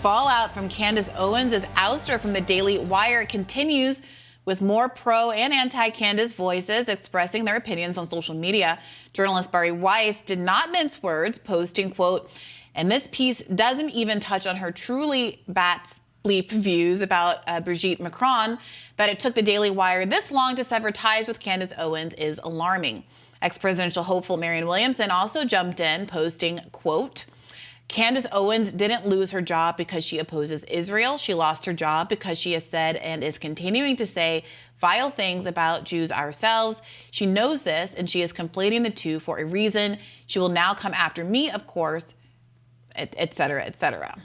fallout from Candace Owens' ouster from the Daily Wire continues, with more pro and anti-Candace voices expressing their opinions on social media. Journalist Bari Weiss did not mince words, posting, quote, "And this piece doesn't even touch on her truly bat's bleep views about Brigitte Macron. That it took the Daily Wire this long to sever ties with Candace Owens is alarming." Ex-presidential hopeful Marianne Williamson also jumped in, posting, quote, "Candace Owens didn't lose her job because she opposes Israel. She lost her job because she has said and is continuing to say vile things about Jews ourselves. She knows this, and she is conflating the two for a reason. She will now come after me, of course," et cetera, et cetera.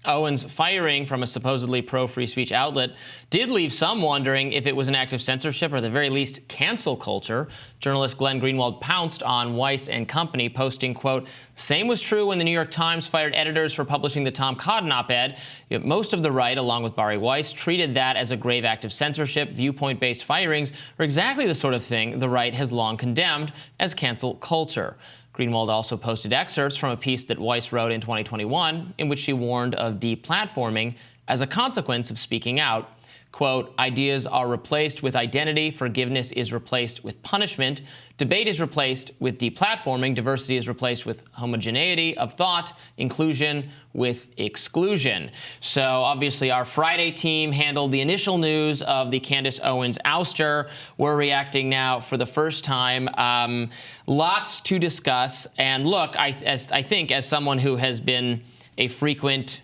Owens' firing from a supposedly pro-free speech outlet did leave some wondering if it was an act of censorship or at the very least cancel culture. Journalist Glenn Greenwald pounced on Weiss and company, posting, quote, "Same was true when the New York Times fired editors for publishing the Tom Cotton op-ed. Yet most of the right, along with Bari Weiss, treated that as a grave act of censorship. Viewpoint-based firings are exactly the sort of thing the right has long condemned as cancel culture." Greenwald also posted excerpts from a piece that Weiss wrote in 2021 in which she warned of deplatforming as a consequence of speaking out. Quote, "Ideas are replaced with identity. Forgiveness is replaced with punishment. Debate is replaced with deplatforming. Diversity is replaced with homogeneity of thought. Inclusion with exclusion." So obviously our Friday team handled the initial news of the Candace Owens ouster. We're reacting now for the first time. Lots to discuss. And look, I think as someone who has been a frequent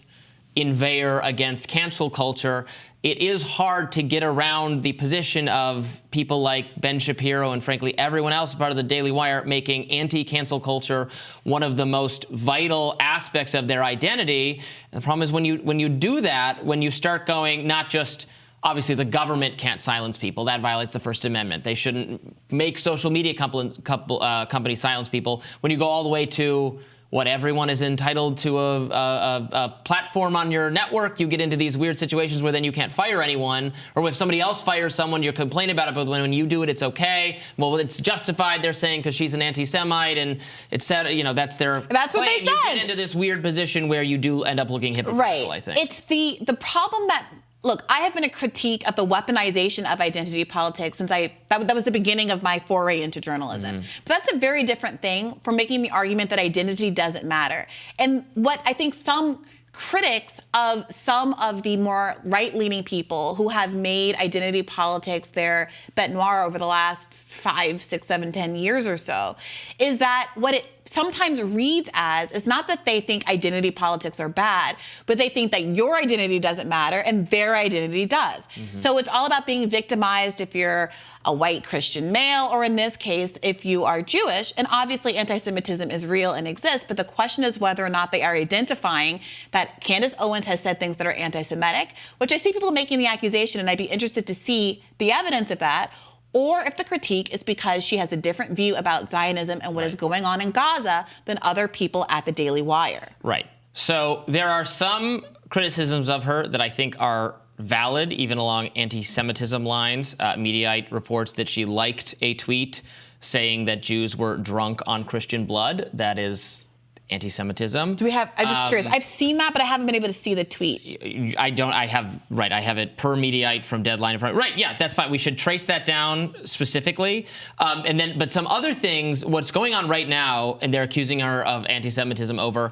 inveyor against cancel culture, it is hard to get around the position of people like Ben Shapiro and, frankly, everyone else part of the Daily Wire making anti-cancel culture one of the most vital aspects of their identity. And the problem is when you do that, when you start going not just obviously the government can't silence people, that violates the First Amendment. They shouldn't make social media companies silence people. When you go all the way to what everyone is entitled to a platform on your network, you get into these weird situations where then you can't fire anyone, or if somebody else fires someone, you complain about it, but when you do it, it's okay. Well, it's justified, they're saying, because she's an anti-Semite, and it's said, you know, that's their That's claim. what they said. You get into this weird position where you do end up looking hypocritical, I think. It's the problem that, look, I have been a critique of the weaponization of identity politics since that was the beginning of my foray into journalism. But that's a very different thing from making the argument that identity doesn't matter. And what I think some critics of some of the more right-leaning people who have made identity politics their bête noire over the last 5, 6, 7, 10 years or so, is that what it sometimes reads as is not that they think identity politics are bad, but they think that your identity doesn't matter and their identity does. So it's all about being victimized if you're a white Christian male, or in this case, if you are Jewish. And obviously anti-Semitism is real and exists, but the question is whether or not they are identifying that Candace Owens has said things that are anti-Semitic, which I see people making the accusation, and I'd be interested to see the evidence of that, or if the critique is because she has a different view about Zionism and what is going on in Gaza than other people at the Daily Wire. Right. So there are some criticisms of her that I think are valid, even along anti-Semitism lines. Mediaite reports that she liked a tweet saying that Jews were drunk on Christian blood. That is anti-Semitism. Do we have, I'm just curious. I've seen that, but I haven't been able to see the tweet. I have it per Mediaite from Deadline in front. Right, yeah, that's fine. We should trace that down specifically. But some other things, what's going on right now, and they're accusing her of anti-Semitism over,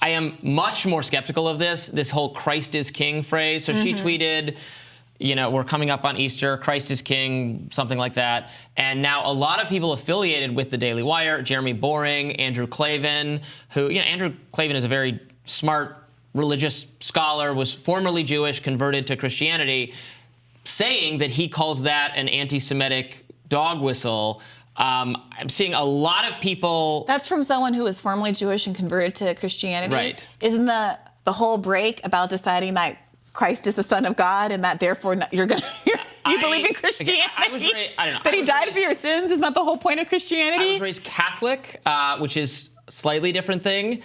I am much more skeptical of this whole Christ is King phrase. So she tweeted, you know, we're coming up on Easter, Christ is King, something like that. And now a lot of people affiliated with the Daily Wire, Jeremy Boring, Andrew Klavan, who, you know, Andrew Klavan is a very smart religious scholar, was formerly Jewish, converted to Christianity, saying that he calls that an anti-Semitic dog whistle. I'm seeing a lot of people. That's from someone who was formerly Jewish and converted to Christianity. Right. Isn't the whole break about deciding that Christ is the Son of God and that therefore you believe in Christianity? I was raised, I don't know. That he died for your sins? Isn't that the whole point of Christianity? I was raised Catholic, which is a slightly different thing.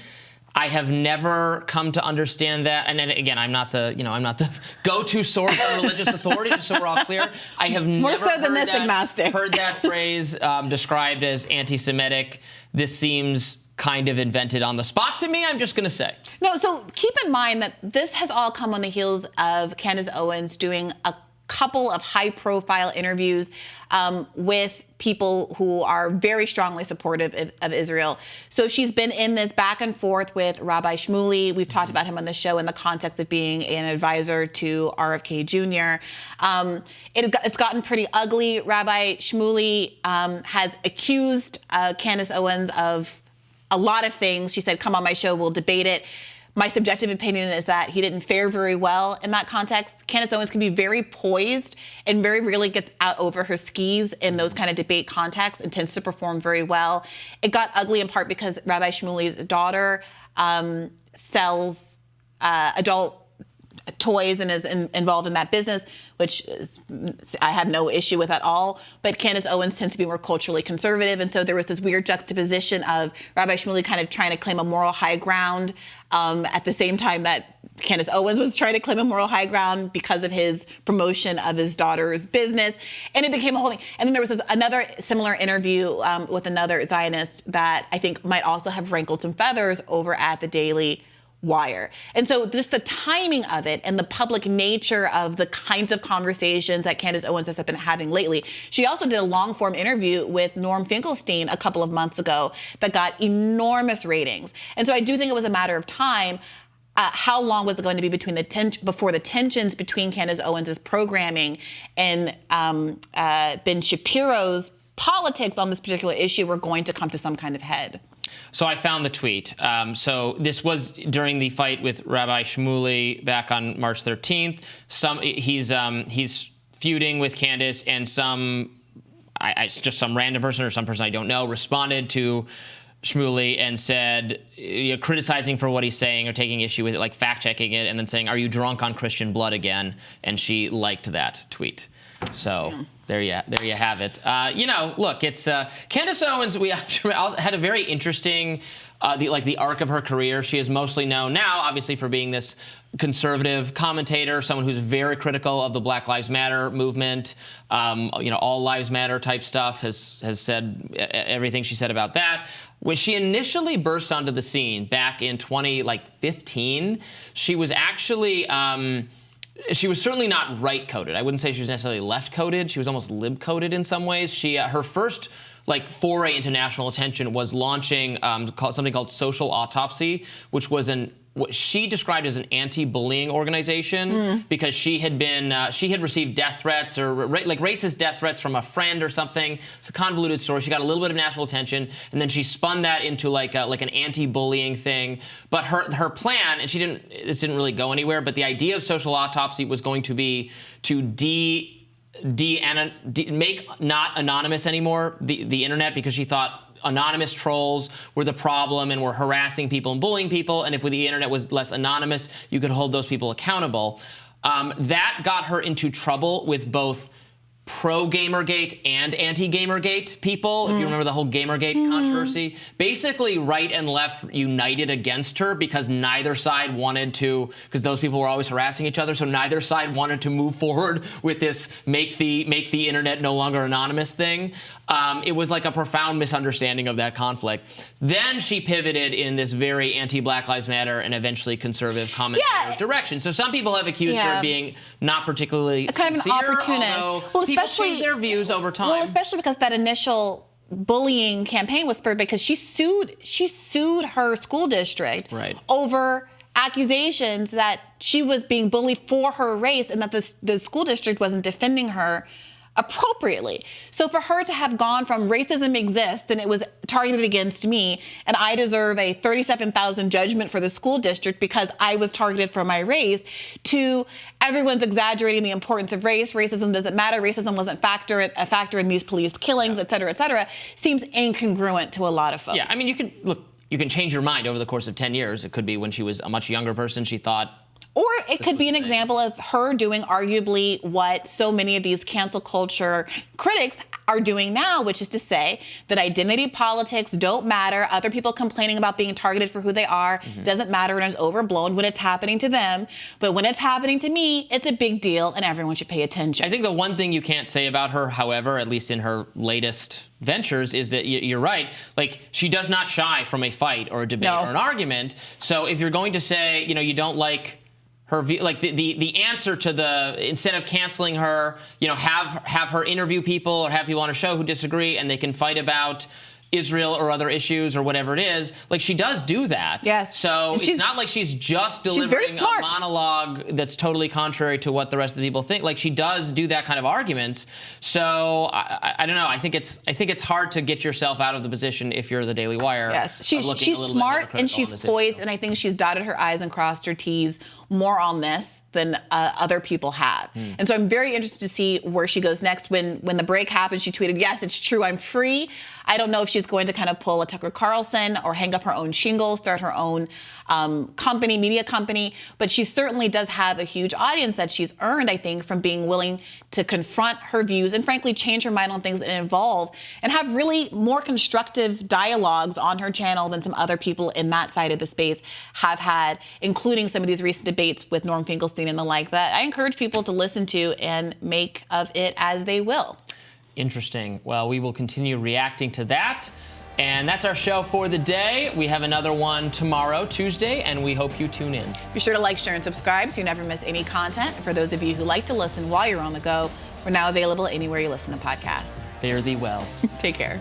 I have never come to understand that. And then again, I'm not the go-to source on religious authority, just so we're all clear. I have More never so than this agnostic. heard that phrase described as anti-Semitic. This seems kind of invented on the spot to me, I'm just going to say. No, so keep in mind that this has all come on the heels of Candace Owens doing a couple of high-profile interviews with people who are very strongly supportive of Israel. So she's been in this back and forth with Rabbi Shmuley. We've talked about him on the show in the context of being an advisor to RFK Jr. It's gotten pretty ugly. Rabbi Shmuley has accused Candace Owens of a lot of things. She said, come on my show, we'll debate it. My subjective opinion is that he didn't fare very well in that context. Candace Owens can be very poised and very rarely gets out over her skis in those kind of debate contexts and tends to perform very well. It got ugly in part because Rabbi Shmuley's daughter sells adult toys and is involved in that business, which I have no issue with at all. But Candace Owens tends to be more culturally conservative. And so there was this weird juxtaposition of Rabbi Shmuley kind of trying to claim a moral high ground at the same time that Candace Owens was trying to claim a moral high ground because of his promotion of his daughter's business. And it became a whole thing. And then there was another similar interview with another Zionist that I think might also have rankled some feathers over at the Daily Wire. And so just the timing of it and the public nature of the kinds of conversations that Candace Owens has been having lately. She also did a long form interview with Norm Finkelstein a couple of months ago that got enormous ratings. And so I do think it was a matter of time. How long was it going to be between before the tensions between Candace Owens' programming and Ben Shapiro's politics on this particular issue were going to come to some kind of head? So I found the tweet. So this was during the fight with Rabbi Shmuley back on March 13th. He's feuding with Candace, and just some random person or some person I don't know responded to Shmuley and said, criticizing for what he's saying or taking issue with it, like fact-checking it, and then saying, "Are you drunk on Christian blood again?" And she liked that tweet. So there you have it. Look, it's Candace Owens. We had a very interesting, the arc of her career. She is mostly known now, obviously, for being this conservative commentator, someone who's very critical of the Black Lives Matter movement, all lives matter type stuff. Has said everything she said about that. When she initially burst onto the scene back in 2015, she was actually. She was certainly not right-coded. I wouldn't say she was necessarily left-coded. She was almost lib-coded in some ways. Her first foray into national attention was launching something called Social Autopsy, which was what she described as an anti-bullying organization because she had received death threats or racist death threats from a friend or something. It's a convoluted story. She got a little bit of national attention, and then she spun that into an anti-bullying thing. But her plan, and this didn't really go anywhere, but the idea of Social Autopsy was going to be to make not anonymous anymore the internet, because she thought anonymous trolls were the problem and were harassing people and bullying people, and if the internet was less anonymous, you could hold those people accountable. That got her into trouble with both pro-Gamergate and anti-Gamergate people, if you remember the whole Gamergate controversy. Basically, right and left united against her because neither side wanted to, because those people were always harassing each other, so neither side wanted to move forward with this make the internet no longer anonymous thing. It was like a profound misunderstanding of that conflict. Then she pivoted in this very anti-Black Lives Matter and eventually conservative commentator direction. So some people have accused her of being not particularly kind of an opportunist. Well, people change their views over time. Well, especially because that initial bullying campaign was spurred because she sued her school district over accusations that she was being bullied for her race and that the school district wasn't defending her appropriately. So for her to have gone from racism exists and it was targeted against me and I deserve a $37,000 judgment for the school district because I was targeted for my race, to everyone's exaggerating the importance of race, racism doesn't matter, racism wasn't a factor in these police killings, et cetera, seems incongruent to a lot of folks. Yeah, I mean, you can change your mind over the course of 10 years. It could be when she was a much younger person, she thought Or it could be an example of her doing arguably what so many of these cancel culture critics are doing now, which is to say that identity politics don't matter. Other people complaining about being targeted for who they are doesn't matter and is overblown when it's happening to them. But when it's happening to me, it's a big deal and everyone should pay attention. I think the one thing you can't say about her, however, at least in her latest ventures, is that you're right. Like, she does not shy from a fight or a debate or an argument. So if you're going to say, you don't like her view, like the answer to instead of canceling her, have her interview people or have people on her show who disagree and they can fight about Israel or other issues or whatever it is. Like, she does do that. Yes. So it's not like she's just delivering a monologue that's totally contrary to what the rest of the people think. Like, she does do that kind of arguments. So I don't know. I think it's hard to get yourself out of the position if you're the Daily Wire. Yes. She's smart and she's poised, and I think she's dotted her I's and crossed her T's more on this than other people have. And so I'm very interested to see where she goes next. When the break happened, she tweeted, "Yes, it's true, I'm free." I don't know if she's going to kind of pull a Tucker Carlson or hang up her own shingle, start her own media company, but she certainly does have a huge audience that she's earned, I think, from being willing to confront her views and frankly change her mind on things and evolve and have really more constructive dialogues on her channel than some other people in that side of the space have had, including some of these recent debates with Norm Finkelstein and the like, that I encourage people to listen to and make of it as they will. Interesting. Well, we will continue reacting to that. And that's our show for the day. We have another one tomorrow, Tuesday, and we hope you tune in. Be sure to like, share, and subscribe so you never miss any content. And for those of you who like to listen while you're on the go, we're now available anywhere you listen to podcasts. Fare thee well. Take care.